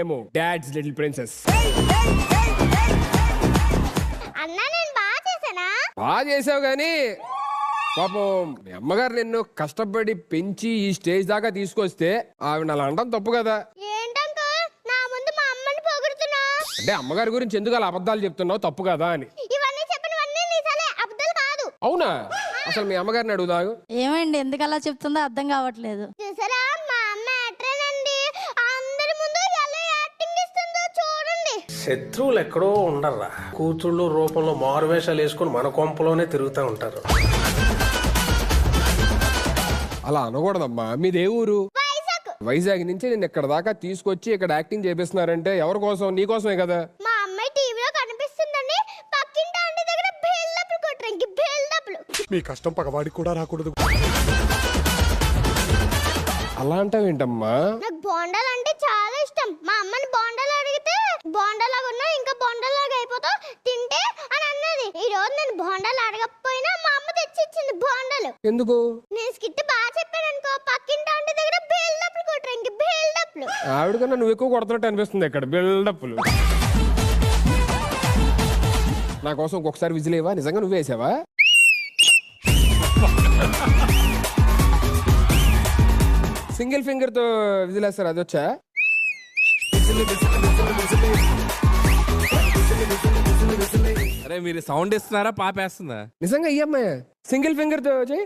ఏమో dad's little princess. అన్నా నేను బాగా చేశానా? బాగా చేసావు గానీ పాపం మీ అమ్మగారు నిన్ను కష్టపడి పెంచి ఈ స్టేజ్ దాకా తీసుకొస్తే ఆవిడ అలా అనడం తప్పు కదా. ఏంటంకో నా ముందు మా అమ్మని పొగుడుతున్నా? అంటే అమ్మగారి గురించి ఎందుకు అలా అబద్ధాలు చెప్తున్నావు, తప్పు కదా అని. ఇవన్నీ చెప్పినవన్నీ నిజాలే, అబద్ధాలు కాదు. అవునా? అసలు మీ అమ్మగారిని అడుగుదాగు. ఏమండి ఎందుకు అలా చెప్తుందో అర్థం కావట్లేదు. చూసారా మా అమ్మ యాక్టరేనండి, అందరి ముందు ఎలా యాక్టింగ్ ఇస్తుందో చూడండి. శత్రువులు ఎక్కడో ఉండర్రా, కూతుళ్ళు రూపంలో మారువేషాలు వేసుకుని మన కొంపలోనే తిరుగుతూ ఉంటారు. అలా అనకూడదమ్మా. మీదే ఊరు? వైజాగ్. వైజాగ్ నుంచి నేను ఇక్కడ దాకా తీసుకొచ్చి ఇక్కడ యాక్టింగ్ చేపిస్తున్నారంటే ఎవరి కోసం? నీ కోసమే కదా. మా అమ్మాయి టీవీలో కనిపిస్తుందండి, పక్కింటి ఆంటీ దగ్గర బిల్డప్లు కొట్టడానికి బిల్డప్లు. మీ కష్టం పగవాడికి కూడా రాకూడదు. అలా అంటావేంటమ్మా? నాకు బోండాలు అంటే చాలా ఇష్టం. మా అమ్మని బోండాలు అడిగితే బోండాలాగా ఉన్నా ఇంకా బోండాలాగా అయిపోతావు తింటే అని అన్నది. ఈ రోజు నేను బోండాలు అడగకపోయినా మా అమ్మ తెచ్చి ఇచ్చింది బోండాలు. ఎందుకు? నేను స్కిట్ బాగా చెప్పాను అనుకో, పక్కింటి ఆంటీ దగ్గర బిల్డప్లు కొట్టడానికి బిల్డప్లు. ఆవిడ కన్నా నువ్వు ఎక్కువ కొడుతున్నట్టు అనిపిస్తుంది ఇక్కడ బిల్డప్లు. నా కోసం ఇంకొకసారి విజిలేవా? నిజంగా నువ్వు వేసావా? సింగిల్ ఫింగర్ తో విజిలేస్తారు, అది వచ్చా? అరే మీరు సౌండ్ ఇస్తున్నారా, పాపేస్తుందా? నిజంగా ఈ అమ్మాయి సింగిల్ ఫింగర్ తో చేయి.